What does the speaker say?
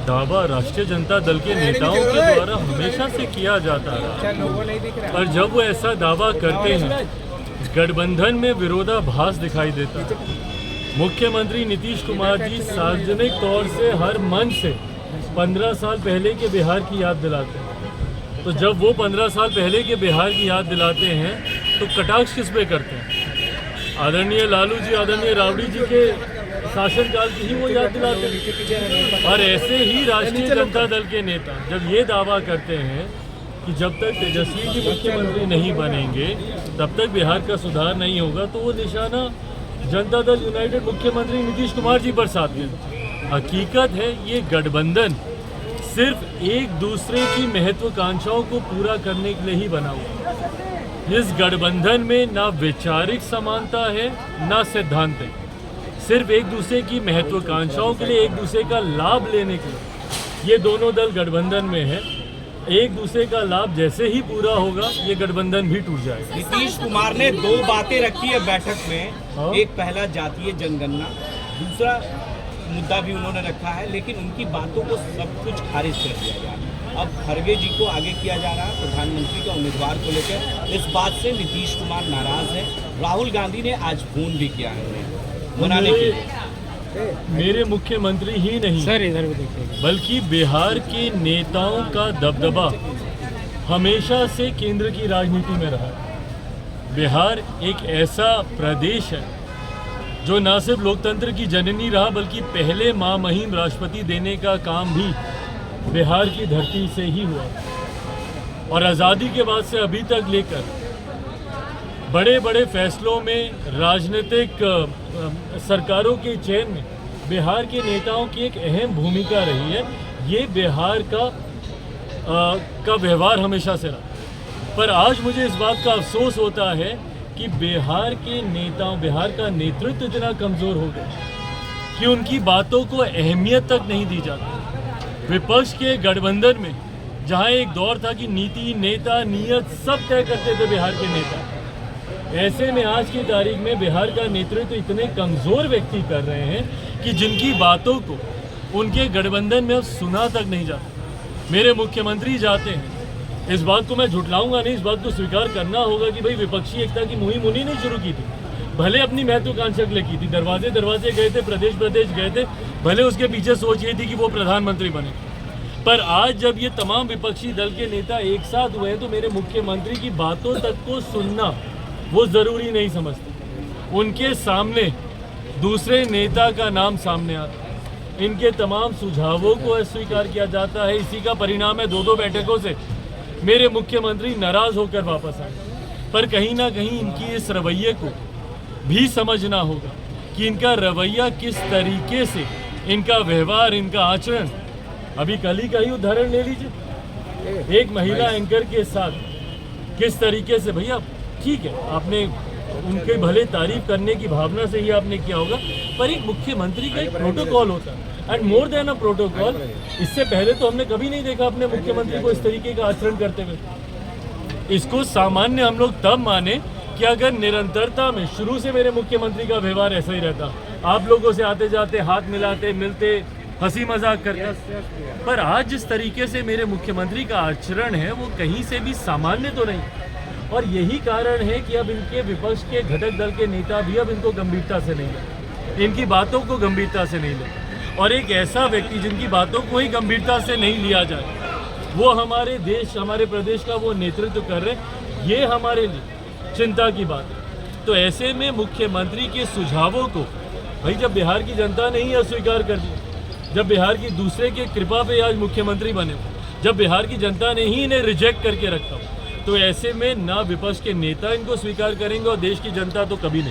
दावा राष्ट्रीय जनता दल के नेताओं के द्वारा हमेशा से किया जाता रहा, और जब वो ऐसा दावा करते हैं गठबंधन में विरोधाभास दिखाई देता है। मुख्यमंत्री नीतीश कुमार जी सार्वजनिक तौर से हर मंच से 15 साल पहले के बिहार की याद दिलाते हैं। तो जब वो 15 साल पहले के बिहार की याद दिलाते हैं तो कटाक्ष किस पे करते हैं? आदरणीय लालू जी, आदरणीय राबड़ी जी के शासनकाल की ही वो याद दिलाते हैं। और ऐसे ही राष्ट्रीय जनता दल के नेता जब ये दावा करते हैं कि जब तक तेजस्वी जी मुख्यमंत्री नहीं बनेंगे तब तक बिहार का सुधार नहीं होगा, तो वो निशाना जनता दल यूनाइटेड मुख्यमंत्री नीतीश कुमार जी पर साधते हैं। हकीकत है ये गठबंधन सिर्फ एक दूसरे की महत्वाकांक्षाओं को पूरा करने के लिए ही बना हुआ। इस गठबंधन में ना वैचारिक समानता है ना सिद्धांत है, सिर्फ एक दूसरे की महत्वाकांक्षाओं के लिए, एक दूसरे का लाभ लेने के लिए ये दोनों दल गठबंधन में है। एक दूसरे का लाभ जैसे ही पूरा होगा ये गठबंधन भी टूट जाएगा। नीतीश कुमार ने 2 बातें रखी है बैठक में, एक पहला जातीय जनगणना, दूसरा मुद्दा भी उन्होंने रखा है, लेकिन उनकी बातों को सब कुछ खारिज कर दिया जा रहा है। अब खड़गे जी को आगे किया जा रहा है प्रधानमंत्री का उम्मीदवार को लेकर। इस बात से नीतीश कुमार नाराज है। राहुल गांधी ने आज फोन भी किया है उन्हें मनाने के लिए। मेरे मुख्यमंत्री ही नहीं बल्कि बिहार के नेताओं का दबदबा हमेशा से केंद्र की राजनीति में रहा है। बिहार एक ऐसा प्रदेश है जो न सिर्फ लोकतंत्र की जननी रहा बल्कि पहले महामहिम राष्ट्रपति देने का काम भी बिहार की धरती से ही हुआ। और आज़ादी के बाद से अभी तक लेकर बड़े बड़े फैसलों में, राजनीतिक सरकारों के चयन में बिहार के नेताओं की एक अहम भूमिका रही है। ये बिहार का व्यवहार हमेशा से रहा। पर आज मुझे इस बात का अफसोस होता है कि बिहार के नेताओं, बिहार का नेतृत्व इतना कमज़ोर हो गया कि उनकी बातों को अहमियत तक नहीं दी जाती। विपक्ष के गठबंधन में जहां एक दौर था कि नीति, नेता, नीयत सब तय करते थे बिहार के नेता, ऐसे में आज की तारीख में बिहार का नेतृत्व इतने कमज़ोर व्यक्ति कर रहे हैं कि जिनकी बातों को उनके गठबंधन में अब सुना तक नहीं जाता। मेरे मुख्यमंत्री जाते हैं, इस बात को मैं झुटलाऊंगा नहीं, इस बात को स्वीकार करना होगा कि भाई विपक्षी एकता की मुहिम उन्हीं ने शुरू की थी। भले अपनी महत्वाकांक्षा के लिए की थी, दरवाजे दरवाजे गए थे, प्रदेश प्रदेश गए थे, भले उसके पीछे सोच ये थी कि वो प्रधानमंत्री बने। पर आज जब ये तमाम विपक्षी दल के नेता एक साथ हुए हैं तो मेरे मुख्यमंत्री की बातों तक को सुनना वो ज़रूरी नहीं समझते। उनके सामने दूसरे नेता का नाम सामने आता है, इनके तमाम सुझावों को अस्वीकार किया जाता है। इसी का परिणाम है 2-2 बैठकों से मेरे मुख्यमंत्री नाराज़ होकर वापस आए। पर कहीं ना कहीं इनकी इस रवैये को भी समझना होगा कि इनका रवैया किस तरीके से, इनका व्यवहार, इनका आचरण, अभी कल ही का ही उदाहरण ले लीजिए। एक महिला एंकर के साथ किस तरीके से, भैया ठीक है आपने उनके भले तारीफ करने की भावना से ही आपने किया होगा, पर एक मुख्यमंत्री का एक प्रोटोकॉल होता है and more than a protocol. इससे पहले तो हमने कभी नहीं देखा अपने मुख्यमंत्री को इस तरीके का आचरण करते हुए। इसको सामान्य हम लोग तब माने कि अगर निरंतरता में शुरू से मेरे मुख्यमंत्री का व्यवहार ऐसा ही रहता, आप लोगों से आते जाते हाथ मिलाते, मिलते, हंसी मजाक करते। पर आज जिस तरीके से मेरे मुख्यमंत्री का आचरण है वो कहीं से भी सामान्य तो नहीं। और यही कारण है कि अब इनके विपक्ष के घटक दल के नेता भी अब इनको गंभीरता से नहीं लेते, इनकी बातों को गंभीरता से नहीं लेते। और एक ऐसा व्यक्ति जिनकी बातों को ही गंभीरता से नहीं लिया जाए, वो हमारे देश, हमारे प्रदेश का वो नेतृत्व कर रहे, ये हमारे लिए चिंता की बात है। तो ऐसे में मुख्यमंत्री के सुझावों को भाई जब बिहार की जनता ने ही अस्वीकार कर दिया, जब बिहार की दूसरे के कृपा पे आज मुख्यमंत्री बने, जब बिहार की जनता ने ही इन्हें रिजेक्ट करके रखा, तो ऐसे में ना विपक्ष के नेता इनको स्वीकार करेंगे और देश की जनता तो कभी नहीं।